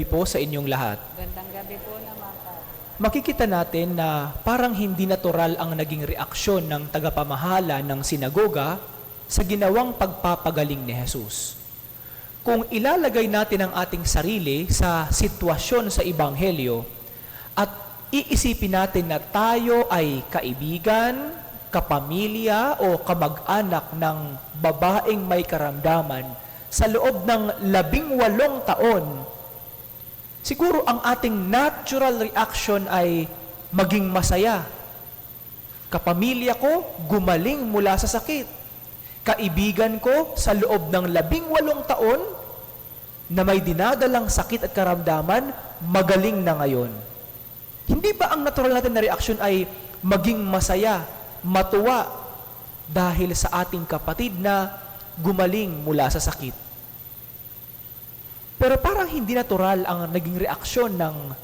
gabi po sa inyong lahat. Gandang gabi po naman po. Makikita natin na parang hindi natural ang naging reaksyon ng tagapamahala ng sinagoga sa ginawang pagpapagaling ni Jesus. Kung ilalagay natin ang ating sarili sa sitwasyon sa Ebanghelyo at iisipin natin na tayo ay kaibigan, kapamilya o kamag-anak ng babaeng may karamdaman sa loob ng 18 taon, siguro ang ating natural reaction ay maging masaya. Kapamilya ko, gumaling mula sa sakit. Kaibigan ko, sa loob ng 18 taon, na may dinadalang sakit at karamdaman, magaling na ngayon. Hindi ba ang natural natin na reaksyon ay maging masaya, matuwa, dahil sa ating kapatid na gumaling mula sa sakit? Pero parang hindi natural ang naging reaksyon ng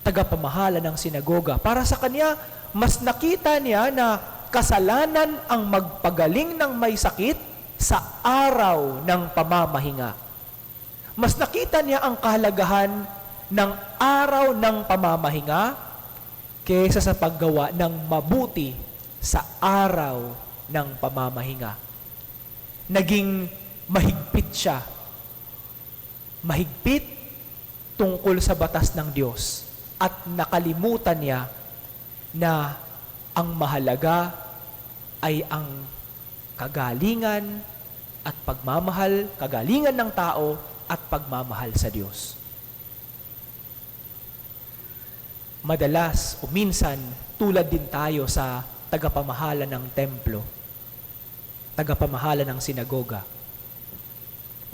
tagapamahala ng sinagoga. Para sa kanya, mas nakita niya na kasalanan ang magpagaling ng may sakit sa araw ng pamamahinga. Mas nakita niya ang kahalagahan ng araw ng pamamahinga kaysa sa paggawa ng mabuti sa araw ng pamamahinga. Naging mahigpit siya. Mahigpit tungkol sa batas ng Diyos at nakalimutan niya na ang mahalaga ay ang kagalingan at pagmamahal, kagalingan ng tao at pagmamahal sa Diyos. Madalas o minsan, tulad din tayo sa tagapamahala ng templo, tagapamahala ng sinagoga.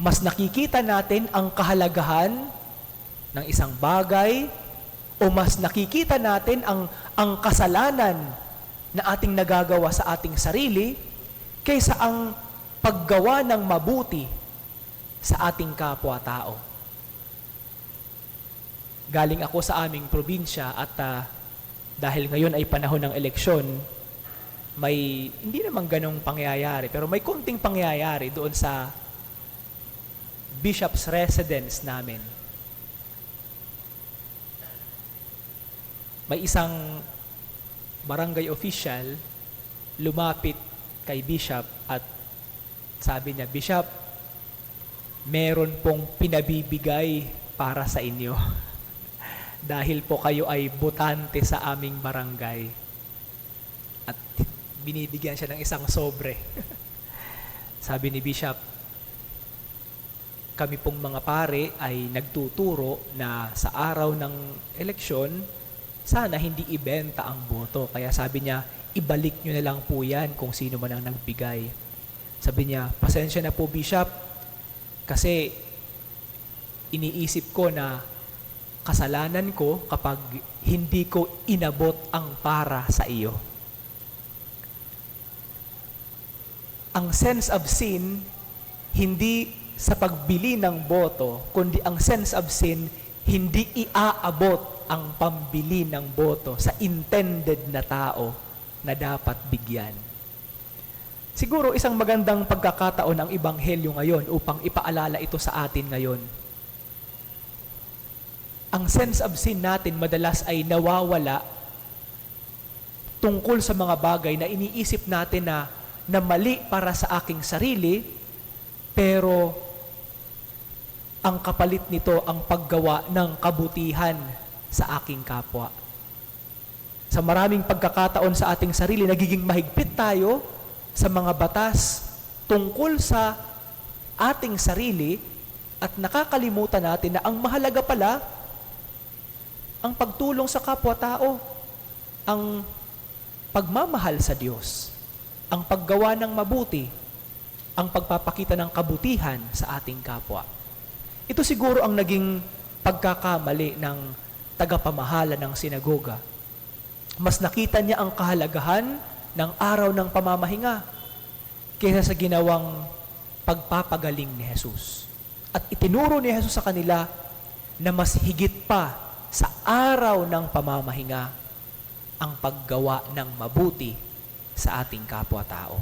Mas nakikita natin ang kahalagahan ng isang bagay o mas nakikita natin ang kasalanan na ating nagagawa sa ating sarili kaysa ang paggawa ng mabuti sa ating kapwa-tao. Galing ako sa aming probinsya at dahil ngayon ay panahon ng eleksyon, may hindi naman ganong pangyayari, pero may konting pangyayari doon sa Bishop's residence namin. May isang barangay official lumapit kay Bishop at sabi niya, "Bishop, meron pong pinabibigay para sa inyo dahil po kayo ay botante sa aming barangay." At binibigyan siya ng isang sobre. Sabi ni Bishop, "Kami pong mga pare ay nagtuturo na sa araw ng eleksyon, sana hindi ibenta ang boto. Kaya sabi niya, ibalik nyo na lang po yan kung sino man ang nagbigay." Sabi niya, "Pasensya na po, Bishop, kasi iniisip ko na kasalanan ko kapag hindi ko inabot ang para sa iyo." Ang sense of sin, hindi sa pagbili ng boto, kundi ang sense of sin, hindi iaabot ang pambili ng boto sa intended na tao na dapat bigyan. Siguro isang magandang pagkakataon ang Ebanghelyo ngayon upang ipaalala ito sa atin ngayon. Ang sense of sin natin madalas ay nawawala tungkol sa mga bagay na iniisip natin na mali para sa aking sarili, pero ang kapalit nito ang paggawa ng kabutihan sa aking kapwa. Sa maraming pagkakataon sa ating sarili, nagiging mahigpit tayo sa mga batas tungkol sa ating sarili at nakakalimutan natin na ang mahalaga pala ang pagtulong sa kapwa-tao, ang pagmamahal sa Diyos, ang paggawa ng mabuti, ang pagpapakita ng kabutihan sa ating kapwa. Ito siguro ang naging pagkakamali ng tagapamahala ng sinagoga. Mas nakita niya ang kahalagahan ng araw ng pamamahinga kaysa sa ginawang pagpapagaling ni Jesus. At itinuro ni Jesus sa kanila na mas higit pa sa araw ng pamamahinga ang paggawa ng mabuti sa ating kapwa-tao.